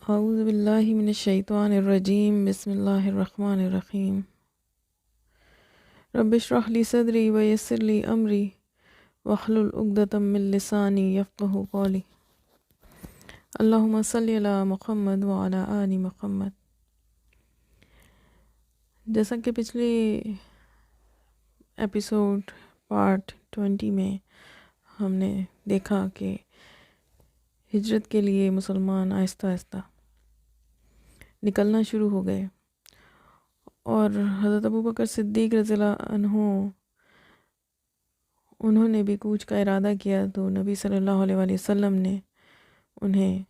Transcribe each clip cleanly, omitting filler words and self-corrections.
اعوذ باللہ من الشیطان الرجیم بسم اللہ الرحمن الرحیم رب اشرح لی صدری ویسر لی امری واحلل عقدۃ من لسانی یفقہوا قولی اللہم صلی علی محمد وعلی آل محمد۔ جیسا کہ پچھلی ایپیسوڈ پارٹ 20 میں ہم نے دیکھا کہ ہجرت کے لیے مسلمان آہستہ آہستہ نکلنا شروع ہو گئے، اور حضرت ابوبکر صدیق رضی اللہ عنہ انہوں نے بھی کوچ کا ارادہ کیا، تو نبی صلی اللہ علیہ وآلہ وسلم نے انہیں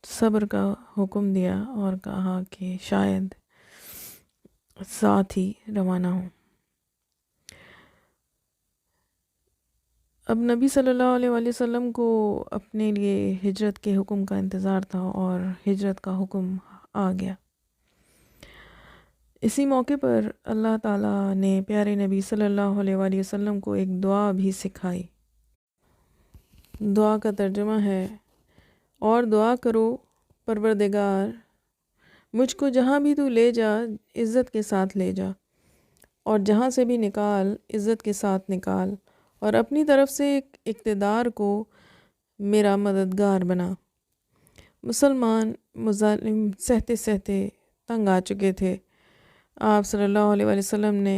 صبر کا حکم دیا اور کہا کہ شاید ساتھ ہی روانہ ہوں۔ اب نبی صلی اللہ علیہ وآلہ وسلم کو اپنے لیے ہجرت کے حکم کا انتظار تھا، اور ہجرت کا حکم آ گیا۔ اسی موقع پر اللہ تعالیٰ نے پیارے نبی صلی اللہ علیہ وآلہ وسلم کو ایک دعا بھی سکھائی۔ دعا کا ترجمہ ہے: اور دعا کرو پروردگار، مجھ کو جہاں بھی تو لے جا عزت کے ساتھ لے جا، اور جہاں سے بھی نکال عزت کے ساتھ نکال، اور اپنی طرف سے ایک اقتدار کو میرا مددگار بنا۔ مسلمان مظالم سہتے سہتے تنگ آ چکے تھے۔ آپ صلی اللہ علیہ وآلہ وسلم نے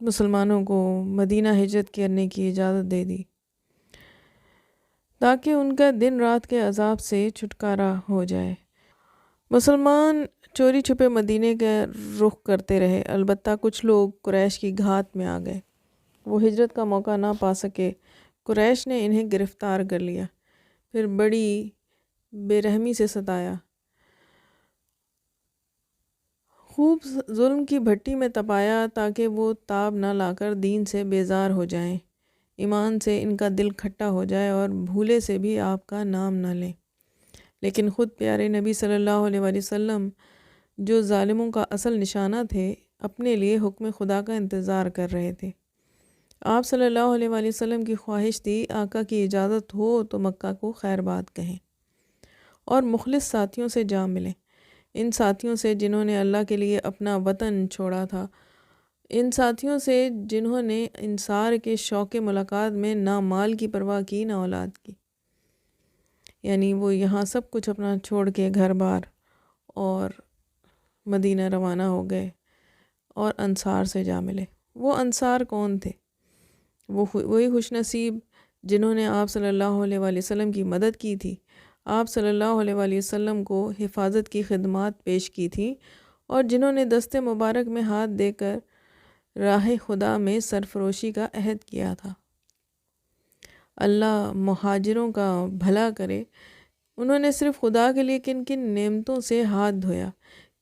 مسلمانوں کو مدینہ ہجرت کرنے کی اجازت دے دی تاکہ ان کا دن رات کے عذاب سے چھٹکارا ہو جائے۔ مسلمان چوری چھپے مدینے کا رخ کرتے رہے، البتہ کچھ لوگ قریش کی گھات میں آ گئے۔ وہ ہجرت کا موقع نہ پا سکے۔ قریش نے انہیں گرفتار کر لیا، پھر بڑی بے رحمی سے ستایا، خوب ظلم کی بھٹی میں تپایا تاکہ وہ تاب نہ لا کر دین سے بیزار ہو جائیں، ایمان سے ان کا دل کھٹا ہو جائے اور بھولے سے بھی آپ کا نام نہ لیں۔ لیکن خود پیارے نبی صلی اللہ علیہ وآلہ وسلم، جو ظالموں کا اصل نشانہ تھے، اپنے لیے حکم خدا کا انتظار کر رہے تھے۔ آپ صلی اللہ علیہ وآلہ وسلم کی خواہش تھی آقا کی اجازت ہو تو مکہ کو خیر بات کہیں اور مخلص ساتھیوں سے جا ملیں، ان ساتھیوں سے جنہوں نے اللہ کے لیے اپنا وطن چھوڑا تھا، ان ساتھیوں سے جنہوں نے انصار کے شوق ملاقات میں نہ مال کی پرواہ کی نہ اولاد کی، یعنی وہ یہاں سب کچھ اپنا چھوڑ کے گھر بار اور مدینہ روانہ ہو گئے اور انصار سے جا ملے۔ وہ انصار کون تھے؟ وہی خوش نصیب جنہوں نے آپ صلی اللہ علیہ وآلہ وسلم کی مدد کی تھی، آپ صلی اللہ علیہ وآلہ وسلم کو حفاظت کی خدمات پیش کی تھیں، اور جنہوں نے دست مبارک میں ہاتھ دے کر راہ خدا میں سرفروشی کا عہد کیا تھا۔ اللہ مہاجروں کا بھلا کرے۔ انہوں نے صرف خدا کے لیے کن کن نعمتوں سے ہاتھ دھویا،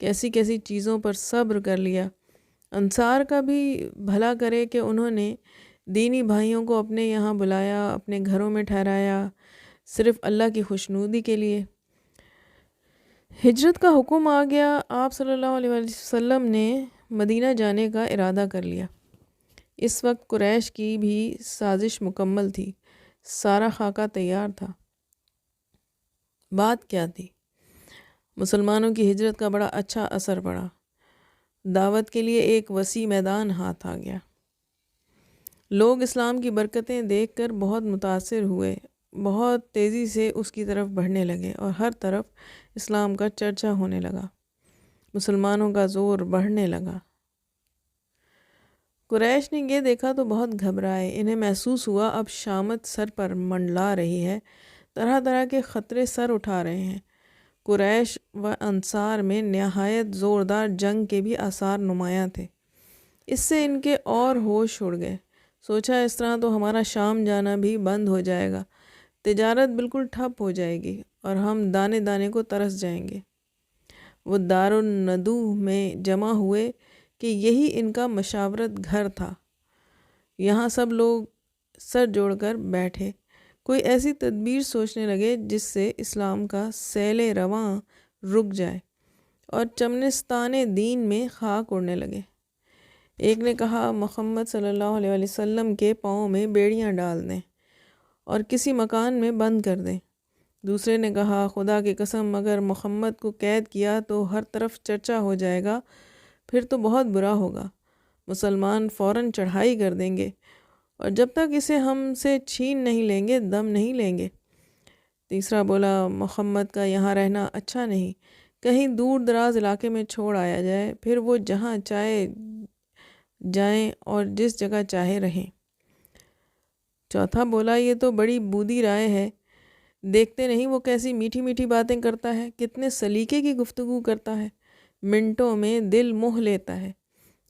کیسی کیسی چیزوں پر صبر کر لیا۔ انصار کا بھی بھلا کرے کہ انہوں نے دینی بھائیوں کو اپنے یہاں بلایا، اپنے گھروں میں ٹھہرایا، صرف اللہ کی خوشنودی کے لیے۔ ہجرت کا حکم آ گیا۔ آپ صلی اللہ علیہ وسلم نے مدینہ جانے کا ارادہ کر لیا۔ اس وقت قریش کی بھی سازش مکمل تھی، سارا خاکہ تیار تھا۔ بات کیا تھی؟ مسلمانوں کی ہجرت کا بڑا اچھا اثر پڑا، دعوت کے لیے ایک وسیع میدان ہاتھ آ گیا۔ لوگ اسلام کی برکتیں دیکھ کر بہت متاثر ہوئے، بہت تیزی سے اس کی طرف بڑھنے لگے، اور ہر طرف اسلام کا چرچا ہونے لگا، مسلمانوں کا زور بڑھنے لگا۔ قریش نے یہ دیکھا تو بہت گھبرائے، انہیں محسوس ہوا اب شامت سر پر منڈلا رہی ہے، طرح طرح کے خطرے سر اٹھا رہے ہیں۔ قریش و انصار میں نہایت زوردار جنگ کے بھی آثار نمایاں تھے۔ اس سے ان کے اور ہوش اڑ گئے۔ سوچا اس طرح تو ہمارا شام جانا بھی بند ہو جائے گا، تجارت بالکل ٹھپ ہو جائے گی، اور ہم دانے دانے کو ترس جائیں گے۔ وہ دار الندوہ میں جمع ہوئے کہ یہی ان کا مشاورت گھر تھا۔ یہاں سب لوگ سر جوڑ کر بیٹھے، کوئی ایسی تدبیر سوچنے لگے جس سے اسلام کا سیل رواں رک جائے اور چمنستان دین میں خاک اڑنے لگے۔ ایک نے کہا محمد صلی اللہ علیہ وسلم کے پاؤں میں بیڑیاں ڈال دیں اور کسی مکان میں بند کر دیں۔ دوسرے نے کہا خدا کی قسم اگر محمد کو قید کیا تو ہر طرف چرچا ہو جائے گا، پھر تو بہت برا ہوگا، مسلمان فوراً چڑھائی کر دیں گے اور جب تک اسے ہم سے چھین نہیں لیں گے دم نہیں لیں گے۔ تیسرا بولا محمد کا یہاں رہنا اچھا نہیں، کہیں دور دراز علاقے میں چھوڑ آیا جائے، پھر وہ جہاں چاہے جائیں اور جس جگہ چاہے رہیں۔ چوتھا بولا یہ تو بڑی بودی رائے ہے، دیکھتے نہیں وہ کیسی میٹھی میٹھی باتیں کرتا ہے، کتنے سلیقے کی گفتگو کرتا ہے، منٹوں میں دل موہ لیتا ہے۔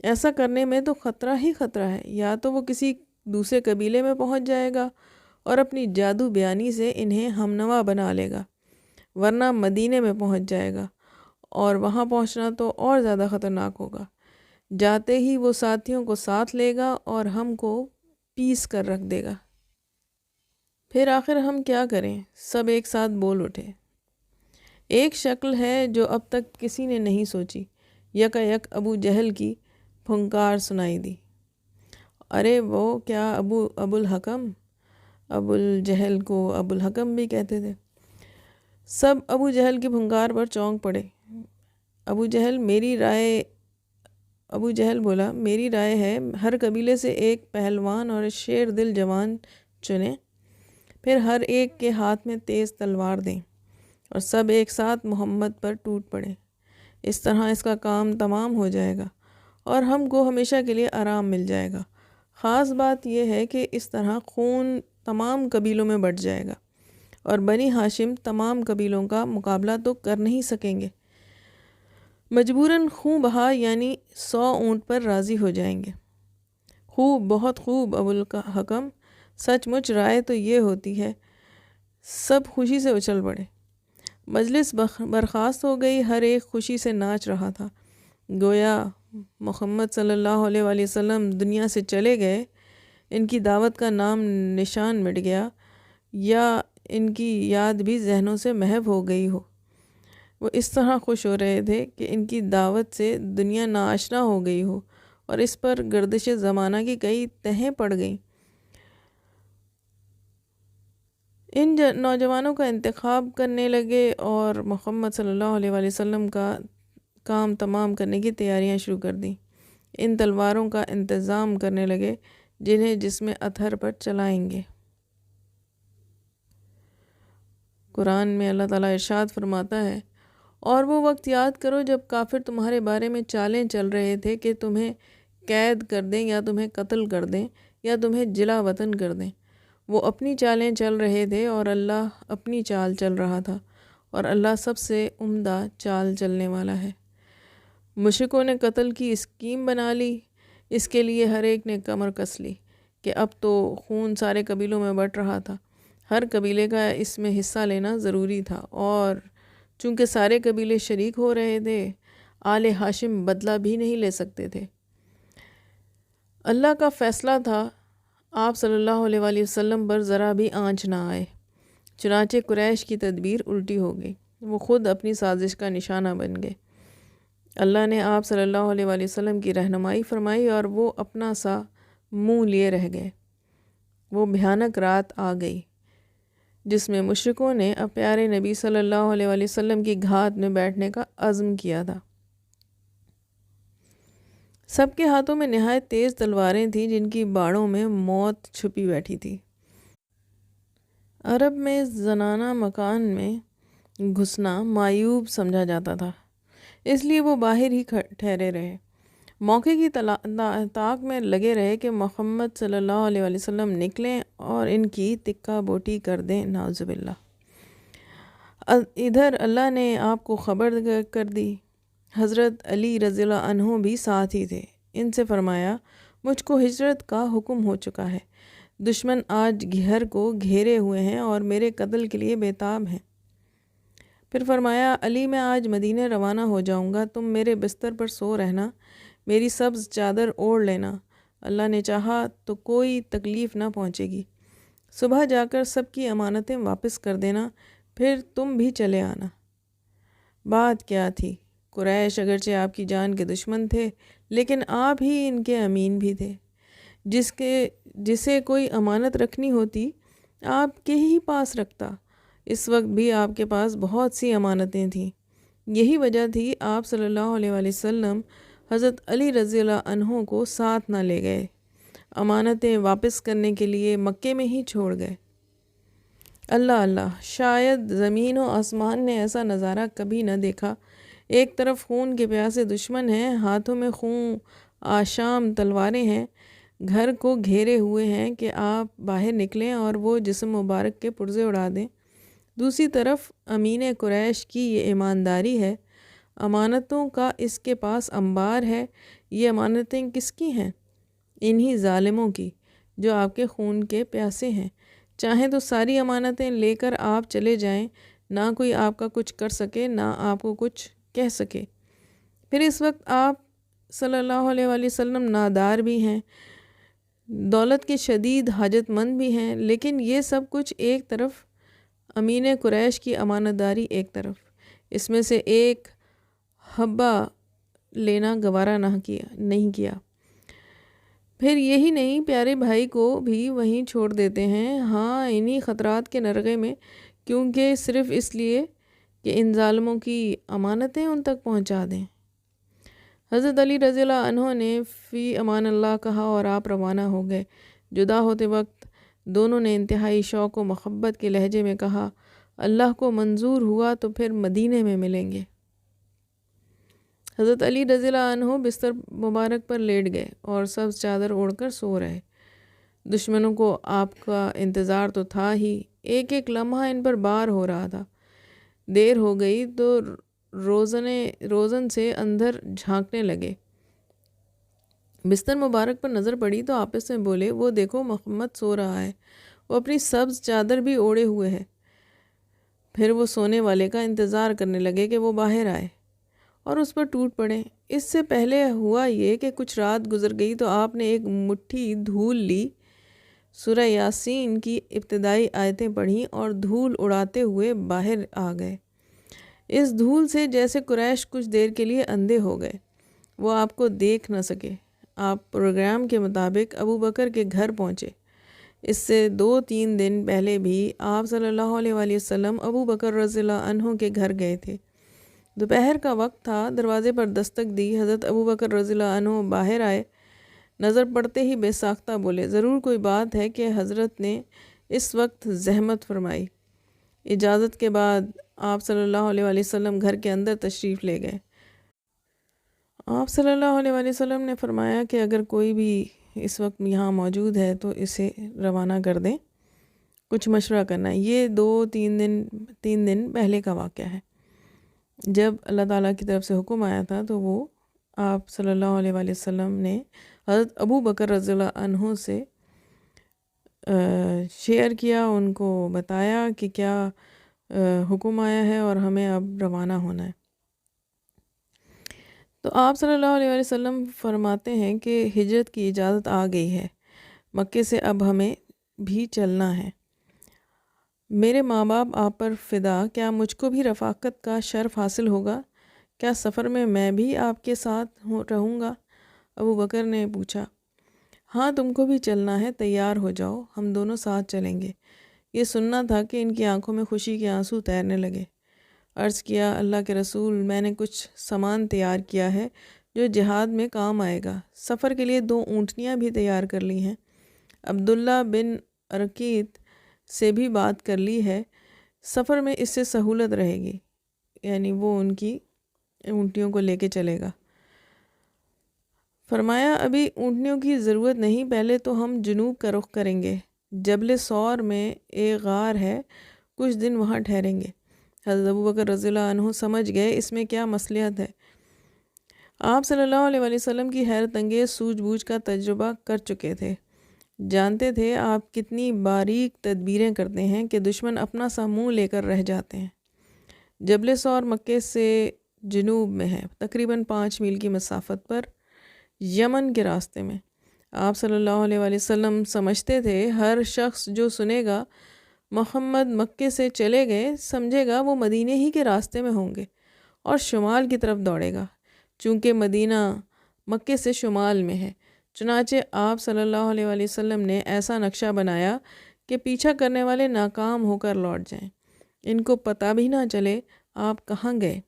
ایسا کرنے میں تو خطرہ ہی خطرہ ہے، یا تو وہ کسی دوسرے قبیلے میں پہنچ جائے گا اور اپنی جادو بیانی سے انہیں ہمنوا بنا لے گا، ورنہ مدینے میں پہنچ جائے گا اور وہاں پہنچنا تو اور زیادہ خطرناک ہوگا۔ جاتے ہی وہ ساتھیوں کو ساتھ لے گا اور ہم کو پیس کر رکھ دے گا۔ پھر آخر ہم کیا کریں؟ سب ایک ساتھ بول اٹھے۔ ایک شکل ہے جو اب تک کسی نے نہیں سوچی۔ یکا یک ابو جہل کی پھنکار سنائی دی، ارے وہ کیا ابو الحکم؟ ابو الجہل کو ابو الحکم بھی کہتے تھے۔ سب ابو جہل کی پھنکار پر چونک پڑے۔ ابو جہل بولا میری رائے ہے ہر قبیلے سے ایک پہلوان اور شیر دل جوان چنیں، پھر ہر ایک کے ہاتھ میں تیز تلوار دیں اور سب ایک ساتھ محمد پر ٹوٹ پڑیں۔ اس طرح اس کا کام تمام ہو جائے گا اور ہم کو ہمیشہ کے لیے آرام مل جائے گا۔ خاص بات یہ ہے کہ اس طرح خون تمام قبیلوں میں بٹ جائے گا اور بنی ہاشم تمام قبیلوں کا مقابلہ تو کر نہیں سکیں گے، مجبوراً خوں بہا یعنی 100 اونٹ پر راضی ہو جائیں گے۔ خوب، بہت خوب ابو الحکم، سچ مچ رائے تو یہ ہوتی ہے۔ سب خوشی سے اچھل پڑے۔ مجلس برخاست ہو گئی، ہر ایک خوشی سے ناچ رہا تھا، گویا محمد صلی اللہ علیہ وآلہ وسلم دنیا سے چلے گئے، ان کی دعوت کا نام نشان مٹ گیا یا ان کی یاد بھی ذہنوں سے محو ہو گئی ہو۔ وہ اس طرح خوش ہو رہے تھے کہ ان کی دعوت سے دنیا ناآشنا ہو گئی ہو اور اس پر گردش زمانہ کی کئی تہیں پڑ گئیں۔ ان نوجوانوں کا انتخاب کرنے لگے اور محمد صلی اللہ علیہ وآلہ وسلم کا کام تمام کرنے کی تیاریاں شروع کر دیں۔ ان تلواروں کا انتظام کرنے لگے جنہیں جسم اطہر پر چلائیں گے۔ قرآن میں اللہ تعالیٰ ارشاد فرماتا ہے، اور وہ وقت یاد کرو جب کافر تمہارے بارے میں چالیں چل رہے تھے کہ تمہیں قید کر دیں یا تمہیں قتل کر دیں یا تمہیں جلا وطن کر دیں۔ وہ اپنی چالیں چل رہے تھے اور اللہ اپنی چال چل رہا تھا، اور اللہ سب سے عمدہ چال چلنے والا ہے۔ مشرکوں نے قتل کی اسکیم بنا لی، اس کے لیے ہر ایک نے کمر کس لی کہ اب تو خون سارے قبیلوں میں بٹ رہا تھا، ہر قبیلے کا اس میں حصہ لینا ضروری تھا، اور چونکہ سارے قبیلے شریک ہو رہے تھے آل ہاشم بدلہ بھی نہیں لے سکتے تھے۔ اللہ کا فیصلہ تھا آپ صلی اللہ علیہ وآلہ وسلم پر ذرا بھی آنچ نہ آئے، چنانچہ قریش کی تدبیر الٹی ہو گئی، وہ خود اپنی سازش کا نشانہ بن گئے۔ اللہ نے آپ صلی اللہ علیہ وآلہ وسلم کی رہنمائی فرمائی اور وہ اپنا سا منہ لیے رہ گئے۔ وہ بھیانک رات آ گئی جس میں مشرکوں نے اب پیارے نبی صلی اللہ علیہ وآلہ وسلم کی گھات میں بیٹھنے کا عزم کیا تھا۔ سب کے ہاتھوں میں نہایت تیز تلواریں تھیں جن کی باڑوں میں موت چھپی بیٹھی تھی۔ عرب میں زنانہ مکان میں گھسنا معیوب سمجھا جاتا تھا، اس لیے وہ باہر ہی ٹھہرے رہے، موقع کی طاق میں لگے رہے کہ محمد صلی اللہ علیہ وآلہ وسلم نکلیں اور ان کی تکہ بوٹی کر دیں، نعوذ باللہ۔ ادھر اللہ نے آپ کو خبر کر دی، حضرت علی رضی اللہ عنہ بھی ساتھ ہی تھے۔ ان سے فرمایا مجھ کو ہجرت کا حکم ہو چکا ہے، دشمن آج گھر کو گھیرے ہوئے ہیں اور میرے قتل کے لیے بےتاب ہیں۔ پھر فرمایا علی میں آج مدینے روانہ ہو جاؤں گا، تم میرے بستر پر سو رہنا، میری سبز چادر اوڑھ لینا، اللہ نے چاہا تو کوئی تکلیف نہ پہنچے گی، صبح جا کر سب کی امانتیں واپس کر دینا، پھر تم بھی چلے آنا۔ بات کیا تھی، قریش اگرچہ آپ کی جان کے دشمن تھے لیکن آپ ہی ان کے امین بھی تھے، جسے کوئی امانت رکھنی ہوتی آپ کے ہی پاس رکھتا، اس وقت بھی آپ کے پاس بہت سی امانتیں تھیں۔ یہی وجہ تھی آپ صلی اللہ علیہ وآلہ وسلم حضرت علی رضی اللہ عنہ کو ساتھ نہ لے گئے، امانتیں واپس کرنے کے لیے مکے میں ہی چھوڑ گئے۔ اللہ اللہ، شاید زمین و آسمان نے ایسا نظارہ کبھی نہ دیکھا۔ ایک طرف خون کے پیاسے دشمن ہیں، ہاتھوں میں خون آشام تلواریں ہیں، گھر کو گھیرے ہوئے ہیں کہ آپ باہر نکلیں اور وہ جسم مبارک کے پرزے اڑا دیں۔ دوسری طرف امین قریش کی یہ ایمانداری ہے، امانتوں کا اس کے پاس انبار ہے۔ یہ امانتیں کس کی ہیں؟ انہی ظالموں کی جو آپ کے خون کے پیاسے ہیں۔ چاہیں تو ساری امانتیں لے کر آپ چلے جائیں، نہ کوئی آپ کا کچھ کر سکے، نہ آپ کو کچھ کہہ سکے۔ پھر اس وقت آپ صلی اللہ علیہ وآلہ وسلم نادار بھی ہیں، دولت کے شدید حاجت مند بھی ہیں، لیکن یہ سب کچھ ایک طرف، امین قریش کی امانت داری ایک طرف، اس میں سے ایک حبہ لینا گوارا نہیں کیا۔ پھر یہی نہیں، پیارے بھائی کو بھی وہیں چھوڑ دیتے ہیں، ہاں انہی خطرات کے نرغے میں، کیونکہ صرف اس لیے کہ ان ظالموں کی امانتیں ان تک پہنچا دیں۔ حضرت علی رضی اللہ عنہ نے فی امان اللہ کہا اور آپ روانہ ہو گئے۔ جدا ہوتے وقت دونوں نے انتہائی شوق و محبت کے لہجے میں کہا، اللہ کو منظور ہوا تو پھر مدینے میں ملیں گے۔ حضرت علی رضی اللہ عنہ بستر مبارک پر لیٹ گئے اور سبز چادر اوڑھ کر سو رہے۔ دشمنوں کو آپ کا انتظار تو تھا ہی، ایک ایک لمحہ ان پر بار ہو رہا تھا۔ دیر ہو گئی تو روزن سے اندر جھانکنے لگے۔ بستر مبارک پر نظر پڑی تو آپس میں بولے، وہ دیکھو محمد سو رہا ہے، وہ اپنی سبز چادر بھی اوڑھے ہوئے ہے۔ پھر وہ سونے والے کا انتظار کرنے لگے کہ وہ باہر آئے اور اس پر ٹوٹ پڑے۔ اس سے پہلے ہوا یہ کہ کچھ رات گزر گئی تو آپ نے ایک مٹھی دھول لی، سورہ یاسین کی ابتدائی آیتیں پڑھیں اور دھول اڑاتے ہوئے باہر آ گئے۔ اس دھول سے جیسے قریش کچھ دیر کے لیے اندھے ہو گئے، وہ آپ کو دیکھ نہ سکے۔ آپ پروگرام کے مطابق ابو بکر کے گھر پہنچے۔ اس سے 2-3 دن پہلے بھی آپ صلی اللہ علیہ وآلہ وسلم ابو بکر رضی اللہ عنہ کے گھر گئے تھے۔ دوپہر کا وقت تھا، دروازے پر دستک دی، حضرت ابو بکر رضی اللہ عنہ باہر آئے، نظر پڑتے ہی بے ساختہ بولے، ضرور کوئی بات ہے کہ حضرت نے اس وقت زحمت فرمائی۔ اجازت کے بعد آپ صلی اللہ علیہ وآلہ وسلم گھر کے اندر تشریف لے گئے۔ آپ صلی اللہ علیہ وآلہ وسلم نے فرمایا کہ اگر کوئی بھی اس وقت یہاں موجود ہے تو اسے روانہ کر دیں، کچھ مشورہ کرنا ہے۔ یہ 2-3 دن پہلے کا واقعہ ہے، جب اللہ تعالیٰ کی طرف سے حکم آیا تھا تو وہ آپ صلی اللہ علیہ وآلہ وسلم نے حضرت ابو بکر رضی اللہ عنہ سے شیئر کیا، ان کو بتایا کہ کیا حکم آیا ہے اور ہمیں اب روانہ ہونا ہے۔ تو آپ صلی اللہ علیہ وسلم فرماتے ہیں کہ ہجرت کی اجازت آ گئی ہے، مکے سے اب ہمیں بھی چلنا ہے۔ میرے ماں باپ آپ پر فدا، کیا مجھ کو بھی رفاقت کا شرف حاصل ہوگا؟ کیا سفر میں بھی آپ کے ساتھ رہوں گا؟ ابو بکر نے پوچھا۔ ہاں تم کو بھی چلنا ہے، تیار ہو جاؤ، ہم دونوں ساتھ چلیں گے۔ یہ سننا تھا کہ ان کی آنکھوں میں خوشی کے آنسو تیرنے لگے۔ عرض کیا، اللہ کے رسول، میں نے کچھ سامان تیار کیا ہے جو جہاد میں کام آئے گا۔ سفر کے لیے 2 اونٹنیاں بھی تیار کر لی ہیں۔ عبداللہ بن ارقیت سے بھی بات کر لی ہے، سفر میں اس سے سہولت رہے گی، یعنی وہ ان کی اونٹنیوں کو لے کے چلے گا۔ فرمایا، ابھی اونٹنیوں کی ضرورت نہیں، پہلے تو ہم جنوب کا رخ کریں گے، جبل سور میں ایک غار ہے، کچھ دن وہاں ٹھہریں گے۔ حضرت ابو بکر رضی اللہ عنہ سمجھ گئے اس میں کیا مصلحت ہے۔ آپ صلی اللہ علیہ وسلم کی حیرت انگیز سوجھ بوجھ کا تجربہ کر چکے تھے، جانتے تھے آپ کتنی باریک تدبیریں کرتے ہیں کہ دشمن اپنا سا منہ لے کر رہ جاتے ہیں۔ جبل سور مکے سے جنوب میں ہے، تقریباً 5 میل کی مسافت پر، یمن کے راستے میں۔ آپ صلی اللہ علیہ وسلم سمجھتے تھے ہر شخص جو سنے گا محمد مکے سے چلے گئے، سمجھے گا وہ مدینے ہی کے راستے میں ہوں گے اور شمال کی طرف دوڑے گا، چونکہ مدینہ مکے سے شمال میں ہے۔ چنانچہ آپ صلی اللہ علیہ وسلم نے ایسا نقشہ بنایا کہ پیچھا کرنے والے ناکام ہو کر لوٹ جائیں۔ ان کو پتہ بھی نہ چلے آپ کہاں گئے۔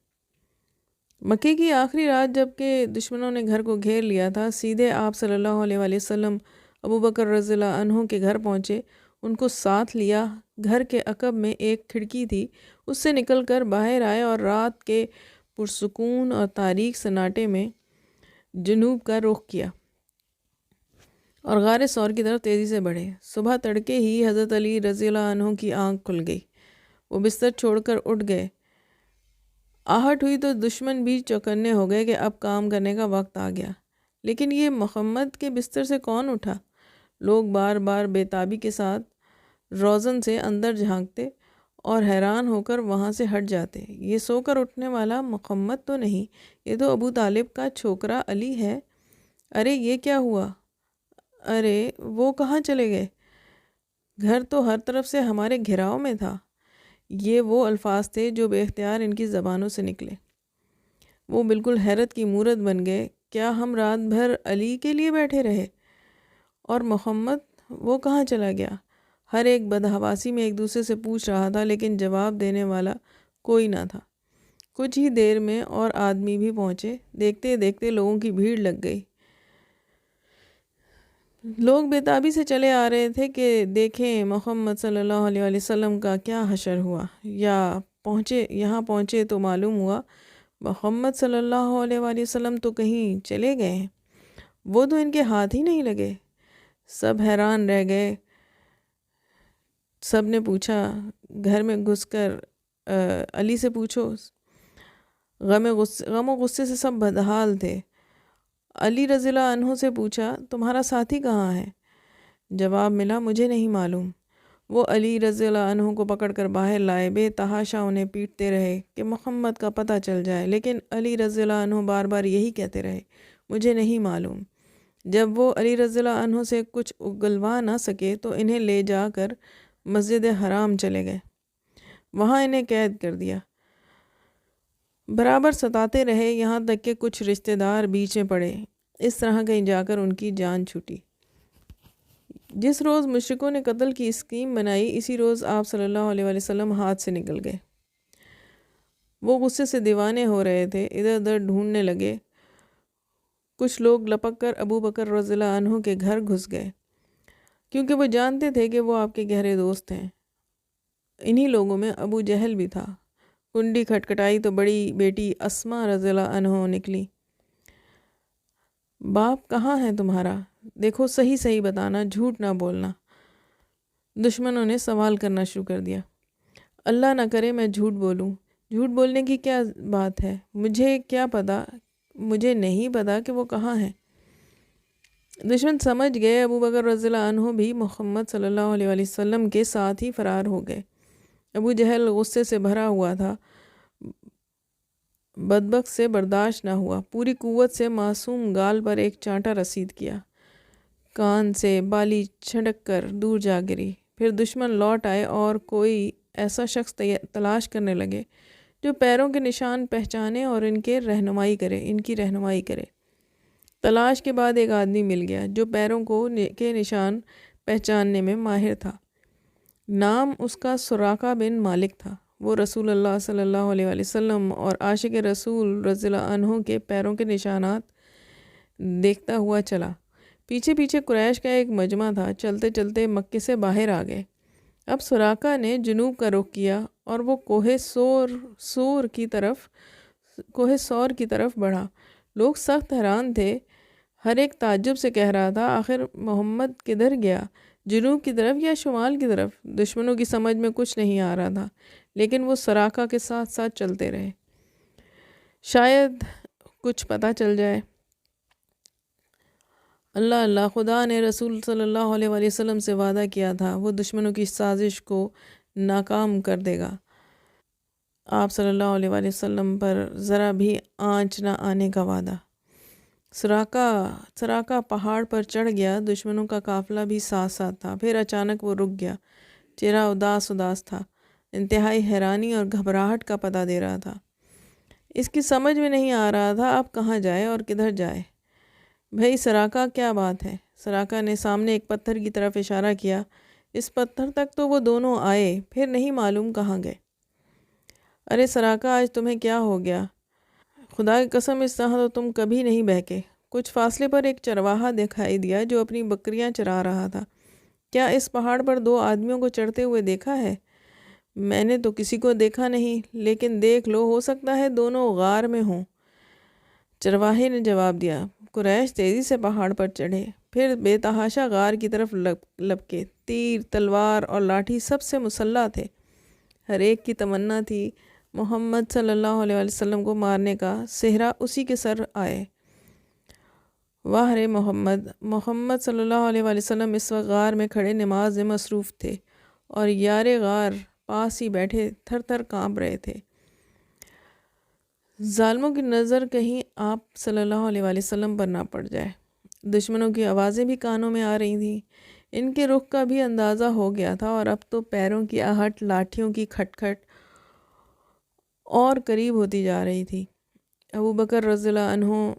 مکے کی آخری رات جب کہ دشمنوں نے گھر کو گھیر لیا تھا، سیدھے آپ صلی اللہ علیہ وآلہ وسلم ابو بکر رضی اللہ عنہ کے گھر پہنچے، ان کو ساتھ لیا۔ گھر کے عقب میں ایک کھڑکی تھی، اس سے نکل کر باہر آئے اور رات کے پرسکون اور تاریک سناٹے میں جنوب کا رخ کیا اور غار ثور کی طرف تیزی سے بڑھے۔ صبح تڑکے ہی حضرت علی رضی اللہ عنہ کی آنکھ کھل گئی، وہ بستر چھوڑ کر اٹھ گئے۔ آہٹ ہوئی تو دشمن بھی چوکنے ہو گئے کہ اب کام کرنے کا وقت آ گیا۔ لیکن یہ محمد کے بستر سے کون اٹھا؟ لوگ بار بار بے تابی کے ساتھ روزن سے اندر جھانکتے اور حیران ہو کر وہاں سے ہٹ جاتے۔ یہ سو کر اٹھنے والا محمد تو نہیں، یہ تو ابو طالب کا چھوکرا علی ہے۔ ارے یہ کیا ہوا؟ ارے وہ کہاں چلے گئے؟ گھر تو ہر طرف سے ہمارے گھیراؤ میں تھا۔ یہ وہ الفاظ تھے جو بے اختیار ان کی زبانوں سے نکلے۔ وہ بالکل حیرت کی مورت بن گئے۔ کیا ہم رات بھر علی کے لیے بیٹھے رہے؟ اور محمد وہ کہاں چلا گیا؟ ہر ایک بدحواسی میں ایک دوسرے سے پوچھ رہا تھا، لیکن جواب دینے والا کوئی نہ تھا۔ کچھ ہی دیر میں اور آدمی بھی پہنچے۔ دیکھتے دیکھتے لوگوں کی بھیڑ لگ گئی۔ لوگ بے-تابی سے چلے آ رہے تھے کہ دیکھیں محمد صلی اللہ علیہ وآلہ وسلم کا کیا حشر ہوا۔ یہاں پہنچے تو معلوم ہوا محمد صلی اللہ علیہ وآلہ وسلم تو کہیں چلے گئے ہیں، وہ تو ان کے ہاتھ ہی نہیں لگے۔ سب حیران رہ گئے۔ سب نے پوچھا، گھر میں گھس کر علی سے پوچھو۔ غم و غصے سے سب بدحال تھے۔ علی رضی اللہ عنہ سے پوچھا، تمہارا ساتھی کہاں ہے؟ جواب ملا، مجھے نہیں معلوم۔ وہ علی رضی اللہ عنہ کو پکڑ کر باہر لائے، بے تحاشا انہیں پیٹتے رہے کہ محمد کا پتہ چل جائے، لیکن علی رضی اللہ عنہ بار بار یہی کہتے رہے، مجھے نہیں معلوم۔ جب وہ علی رضی اللہ عنہ سے کچھ اگلوا نہ سکے تو انہیں لے جا کر مسجد حرام چلے گئے، وہاں انہیں قید کر دیا۔ برابر ستاتے رہے، یہاں تک کہ کچھ رشتہ دار بیچ میں پڑے۔ اس طرح کہیں جا کر ان کی جان چھوٹی۔ جس روز مشرکوں نے قتل کی اسکیم بنائی، اسی روز آپ صلی اللہ علیہ وآلہ وسلم ہاتھ سے نکل گئے۔ وہ غصے سے دیوانے ہو رہے تھے، ادھر ادھر ڈھونڈنے لگے۔ کچھ لوگ لپک کر ابو بکر رضی اللہ عنہ کے گھر گھس گئے، کیونکہ وہ جانتے تھے کہ وہ آپ کے گہرے دوست ہیں۔ انہی لوگوں میں ابو جہل بھی تھا۔ کنڈی کھٹکھٹائی تو بڑی بیٹی اسما رضی اللہ عنہ نکلی۔ باپ کہاں ہے تمہارا؟ دیکھو صحیح صحیح بتانا، جھوٹ نہ بولنا۔ دشمنوں نے سوال کرنا شروع کر دیا۔ اللہ نہ کرے میں جھوٹ بولوں۔ جھوٹ بولنے کی کیا بات ہے؟ مجھے کیا پتا، مجھے نہیں پتا کہ وہ کہاں ہے۔ دشمن سمجھ گئے ابو بکر رضی اللہ عنہ بھی محمد صلی اللہ علیہ وآلہ وسلم کے ساتھ ہی فرار ہو گئے۔ ابو جہل غصے سے بھرا ہوا تھا، بدبخت سے برداشت نہ ہوا، پوری قوت سے معصوم گال پر ایک چانٹا رسید کیا، کان سے بالی چھڑک کر دور جا گری۔ پھر دشمن لوٹ آئے اور کوئی ایسا شخص تلاش کرنے لگے جو پیروں کے نشان پہچانے اور ان کی رہنمائی کرے۔ تلاش کے بعد ایک آدمی مل گیا جو پیروں کے نشان پہچاننے میں ماہر تھا۔ نام اس کا سراقہ بن مالک تھا۔ وہ رسول اللہ صلی اللہ علیہ وآلہ وسلم اور عاشق رسول رضی اللہ عنہ کے پیروں کے نشانات دیکھتا ہوا چلا۔ پیچھے پیچھے قریش کا ایک مجمع تھا، چلتے چلتے مکے سے باہر آ گئے۔ اب سراقہ نے جنوب کا رخ کیا اور وہ کوہ سور کی طرف بڑھا۔ لوگ سخت حیران تھے، ہر ایک تعجب سے کہہ رہا تھا آخر محمد کدھر گیا، جنوب کی طرف یا شمال کی طرف؟ دشمنوں کی سمجھ میں کچھ نہیں آ رہا تھا، لیکن وہ سراقہ کے ساتھ ساتھ چلتے رہے، شاید کچھ پتہ چل جائے۔ اللہ خدا نے رسول صلی اللہ علیہ وآلہ وسلم سے وعدہ کیا تھا، وہ دشمنوں کی سازش کو ناکام کر دے گا۔ آپ صلی اللہ علیہ وآلہ وسلم پر ذرا بھی آنچ نہ آنے کا وعدہ۔ سراقہ پہاڑ پر چڑھ گیا، دشمنوں کا قافلہ بھی ساتھ ساتھ تھا۔ پھر اچانک وہ رک گیا، چہرہ اداس تھا، انتہائی حیرانی اور گھبراہٹ کا پتہ دے رہا تھا۔ اس کی سمجھ میں نہیں آ رہا تھا اب کہاں جائے اور کدھر جائے۔ بھئی سراقہ کیا بات ہے؟ سراقہ نے سامنے ایک پتھر کی طرف اشارہ کیا۔ اس پتھر تک تو وہ دونوں آئے، پھر نہیں معلوم کہاں گئے۔ ارے سراقہ، آج تمہیں کیا ہو گیا؟ خدا کی قسم اس طرح تو تم کبھی نہیں بہکے۔ کچھ فاصلے پر ایک چرواہا دکھائی دیا جو اپنی بکریاں چرا رہا تھا۔ کیا اس پہاڑ پر 2 آدمیوں کو چڑھتے ہوئے دیکھا ہے؟ میں نے تو کسی کو دیکھا نہیں، لیکن دیکھ لو، ہو سکتا ہے دونوں غار میں ہوں۔ چرواہے نے جواب دیا۔ قریش تیزی سے پہاڑ پر چڑھے، پھر بے تحاشا غار کی طرف لپکے۔ تیر، تلوار اور لاٹھی سب سے مسلح تھے۔ ہر ایک کی تمنا تھی محمد صلی اللہ علیہ وسلم کو مارنے کا صحرا اسی کے سر آئے۔ واہ رے محمد صلی اللہ علیہ وسلم اس وقت غار میں کھڑے نماز میں مصروف تھے، اور یار غار پاس ہی بیٹھے تھر تھر کانپ رہے تھے۔ ظالموں کی نظر کہیں آپ صلی اللہ علیہ وسلم پر نہ پڑ جائے۔ دشمنوں کی آوازیں بھی کانوں میں آ رہی تھیں۔ ان کے رخ کا بھی اندازہ ہو گیا تھا، اور اب تو پیروں کی آہٹ، لاٹھیوں کی کھٹکھٹ اور قریب ہوتی جا رہی تھی۔ ابو بکر رضی اللہ عنہ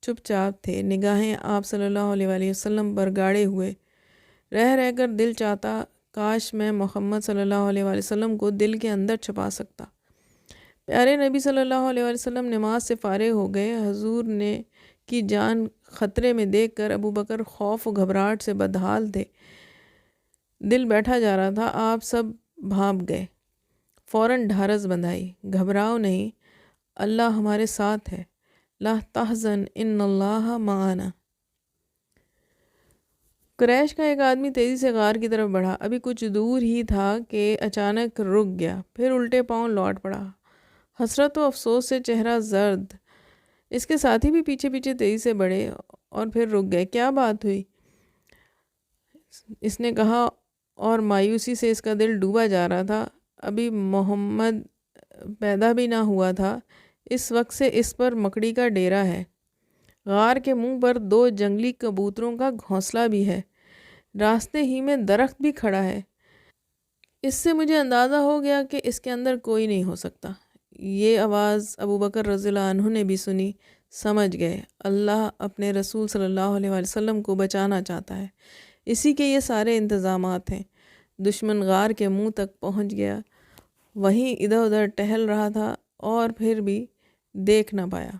چپ چاپ تھے، نگاہیں آپ صلی اللہ علیہ وسلم پر گاڑے ہوئے۔ رہ رہ کر دل چاہتا کاش میں محمد صلی اللہ علیہ وسلم کو دل کے اندر چھپا سکتا۔ پیارے نبی صلی اللہ علیہ وسلم نماز سے فارغ ہو گئے۔ حضور نے کی جان خطرے میں دیکھ کر ابو بکر خوف و گھبراہٹ سے بدحال تھے۔ دل بیٹھا جا رہا تھا۔ آپ سب بھانپ گئے۔ فوراً ڈھارس بندھائی، گھبراؤ نہیں، اللہ ہمارے ساتھ ہے، لا تحزن ان اللہ معنا۔ قریش کا ایک آدمی تیزی سے غار کی طرف بڑھا۔ ابھی کچھ دور ہی تھا کہ اچانک رک گیا، پھر الٹے پاؤں لوٹ پڑا، حسرت و افسوس سے چہرہ زرد۔ اس کے ساتھی بھی پیچھے پیچھے تیزی سے بڑھے اور پھر رک گئے۔ کیا بات ہوئی؟ اس نے کہا، اور مایوسی سے اس کا دل ڈوبا جا رہا تھا۔ ابھی محمد پیدا بھی نہ ہوا تھا، اس وقت سے اس پر مکڑی کا ڈیرا ہے۔ غار کے منہ پر 2 جنگلی کبوتروں کا گھونسلہ بھی ہے، راستے ہی میں درخت بھی کھڑا ہے۔ اس سے مجھے اندازہ ہو گیا کہ اس کے اندر کوئی نہیں ہو سکتا۔ یہ آواز ابو بکر رضی اللہ عنہ نے بھی سنی، سمجھ گئے اللہ اپنے رسول صلی اللہ علیہ وسلم کو بچانا چاہتا ہے، اسی کے یہ سارے انتظامات ہیں۔ دشمن غار کے منہ تک پہنچ گیا، وہیں ادھر ادھر ٹہل رہا تھا اور پھر بھی دیکھ نہ پایا۔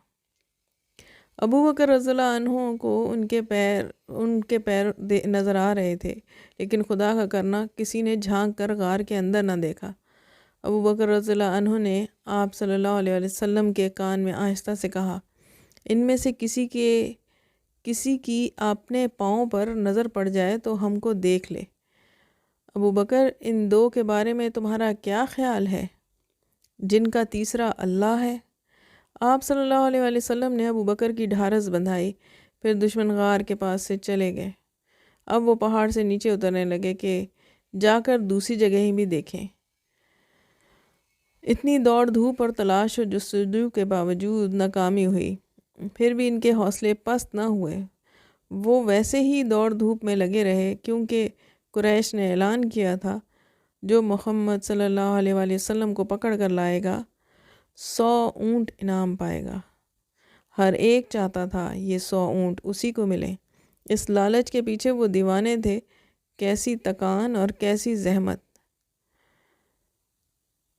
ابو بکر رضی اللہ عنہ کو ان کے پیر نظر آ رہے تھے، لیکن خدا کا کرنا کسی نے جھانک کر غار کے اندر نہ دیکھا۔ ابو بکر رضی اللہ عنہ نے آپ صلی اللہ علیہ وسلم کے کان میں آہستہ سے کہا، ان میں سے کسی کی اپنے پاؤں پر نظر پڑ جائے تو ہم کو دیکھ لے۔ ابو بکر، ان 2 کے بارے میں تمہارا کیا خیال ہے، جن کا تیسرا اللہ ہے؟ آپ صلی اللہ علیہ وسلم نے ابو بکر کی ڈھارس بندھائی، پھر دشمن غار کے پاس سے چلے گئے۔ اب وہ پہاڑ سے نیچے اترنے لگے کہ جا کر دوسری جگہیں بھی دیکھیں۔ اتنی دوڑ دھوپ اور تلاش و جستجو کے باوجود ناکامی ہوئی، پھر بھی ان کے حوصلے پست نہ ہوئے۔ وہ ویسے ہی دوڑ دھوپ میں لگے رہے، کیونکہ قریش نے اعلان کیا تھا جو محمد صلی اللہ علیہ وسلم کو پکڑ کر لائے گا 100 اونٹ انعام پائے گا۔ ہر ایک چاہتا تھا یہ 100 اونٹ اسی کو ملیں۔ اس لالچ کے پیچھے وہ دیوانے تھے۔ کیسی تکان اور کیسی زحمت!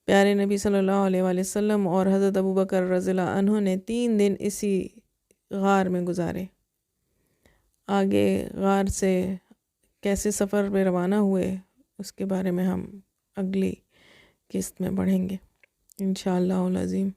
پیارے نبی صلی اللہ علیہ وسلم اور حضرت ابو بکر رضی اللہ عنہ نے 3 دن اسی غار میں گزارے۔ آگے غار سے کیسے سفر پہ روانہ ہوئے اس کے بارے میں ہم اگلی قسط میں پڑھیں گے انشاءاللہ العظیم۔